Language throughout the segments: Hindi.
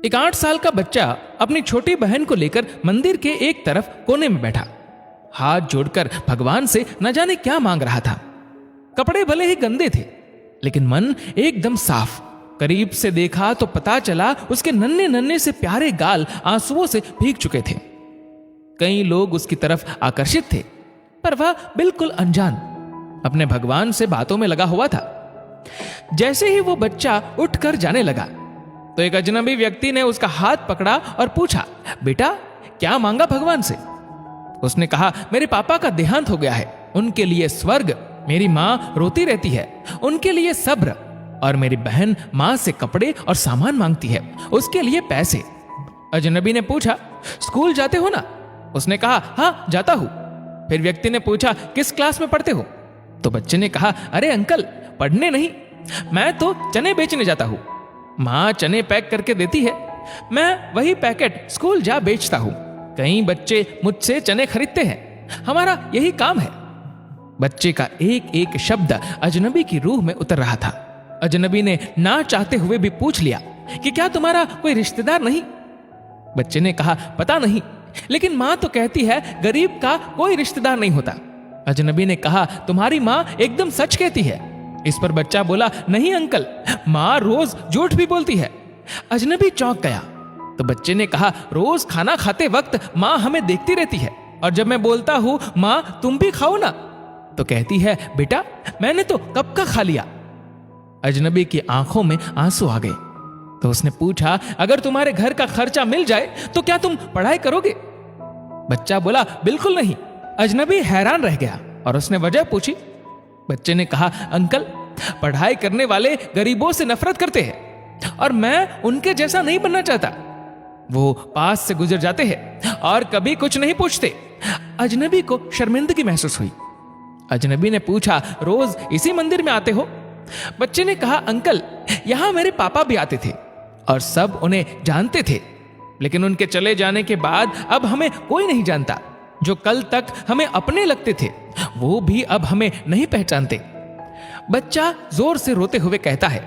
एक 8 साल का बच्चा अपनी छोटी बहन को लेकर मंदिर के एक तरफ कोने में बैठा, हाथ जोड़कर भगवान से न जाने क्या मांग रहा था। कपड़े भले ही गंदे थे, लेकिन मन एकदम साफ। करीब से देखा तो पता चला उसके नन्हे नन्हे से प्यारे गाल आंसुओं से भीग चुके थे। कई लोग उसकी तरफ आकर्षित थे, पर वह बिल्कुल अनजान अपने भगवान से बातों में लगा हुआ था। जैसे ही वो बच्चा उठकर जाने लगा तो एक अजनबी व्यक्ति ने उसका हाथ पकड़ा और पूछा, बेटा क्या मांगा भगवान से? उसने कहा, मेरे पापा का देहांत हो गया है, उनके लिए स्वर्ग, मेरी माँ रोती रहती है, उनके लिए सब्र, और मेरी बहन माँ से कपड़े और सामान मांगती है, उसके लिए पैसे। अजनबी ने पूछा, स्कूल जाते हो ना? उसने कहा, हाँ जाता हूं। फिर व्यक्ति ने पूछा, किस क्लास में पढ़ते हो? तो बच्चे ने कहा, अरे अंकल पढ़ने नहीं, मैं तो चने बेचने जाता हूं। माँ चने पैक करके देती है, मैं वही पैकेट स्कूल जा बेचता हूं। कई बच्चे मुझसे चने खरीदते हैं, हमारा यही काम है। बच्चे का एक एक शब्द अजनबी की रूह में उतर रहा था। अजनबी ने ना चाहते हुए भी पूछ लिया कि क्या तुम्हारा कोई रिश्तेदार नहीं? बच्चे ने कहा, पता नहीं, लेकिन माँ तो कहती है गरीब का कोई रिश्तेदार नहीं होता। अजनबी ने कहा, तुम्हारी माँ एकदम सच कहती है। इस पर बच्चा बोला, नहीं अंकल, माँ रोज झूठ भी बोलती है। अजनबी चौंक गया। तो बच्चे ने कहा, रोज खाना खाते वक्त माँ हमें देखती रहती है, और जब मैं बोलता हूं माँ तुम भी खाओ ना, तो कहती है, बेटा मैंने तो कब का खा लिया। अजनबी की आंखों में आंसू आ गए। तो उसने पूछा, अगर तुम्हारे घर का खर्चा मिल जाए तो क्या तुम पढ़ाई करोगे? बच्चा बोला, बिल्कुल नहीं। अजनबी हैरान रह गया और उसने वजह पूछी। बच्चे ने कहा, अंकल पढ़ाई करने वाले गरीबों से नफरत करते हैं और मैं उनके जैसा नहीं बनना चाहता। वो पास से गुजर जाते हैं और कभी कुछ नहीं पूछते। अजनबी को शर्मिंदगी महसूस हुई। अजनबी ने पूछा, रोज इसी मंदिर में आते हो? बच्चे ने कहा, अंकल यहां मेरे पापा भी आते थे और सब उन्हें जानते थे, लेकिन उनके चले जाने के बाद अब हमें कोई नहीं जानता। जो कल तक हमें अपने लगते थे वो भी अब हमें नहीं पहचानते। बच्चा जोर से रोते हुए कहता है,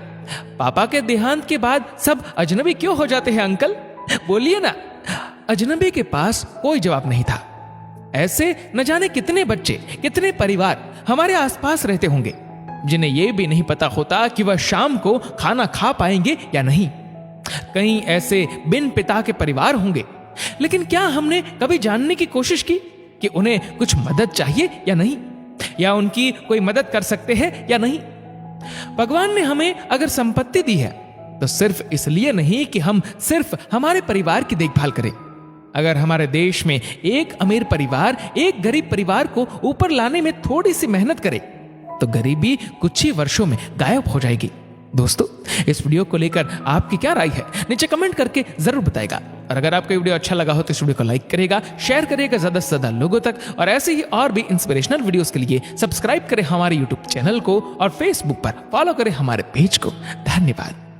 पापा के देहांत के बाद सब अजनबी क्यों हो जाते हैं अंकल? बोलिए ना। अजनबी के पास कोई जवाब नहीं था। ऐसे न जाने कितने बच्चे, कितने परिवार हमारे आसपास रहते होंगे जिन्हें यह भी नहीं पता होता कि वह शाम को खाना खा पाएंगे या नहीं। कई ऐसे बिन पिता के परिवार होंगे, लेकिन क्या हमने कभी जानने की कोशिश की कि उन्हें कुछ मदद चाहिए या नहीं, या उनकी कोई मदद कर सकते हैं या नहीं? भगवान ने हमें अगर संपत्ति दी है तो सिर्फ इसलिए नहीं कि हम सिर्फ हमारे परिवार की देखभाल करें। अगर हमारे देश में एक अमीर परिवार एक गरीब परिवार को ऊपर लाने में थोड़ी सी मेहनत करे तो गरीबी कुछ ही वर्षों में गायब हो जाएगी। दोस्तों, इस वीडियो को लेकर आपकी क्या राय है नीचे कमेंट करके जरूर बताएगा। और अगर आपको वीडियो अच्छा लगा हो तो इस वीडियो को लाइक करेगा, शेयर करेगा ज्यादा से ज्यादा लोगों तक, और ऐसे ही और भी इंस्पिरेशनल वीडियोस के लिए सब्सक्राइब करें हमारे यूट्यूब चैनल को और फेसबुक पर फॉलो करें हमारे पेज को। धन्यवाद।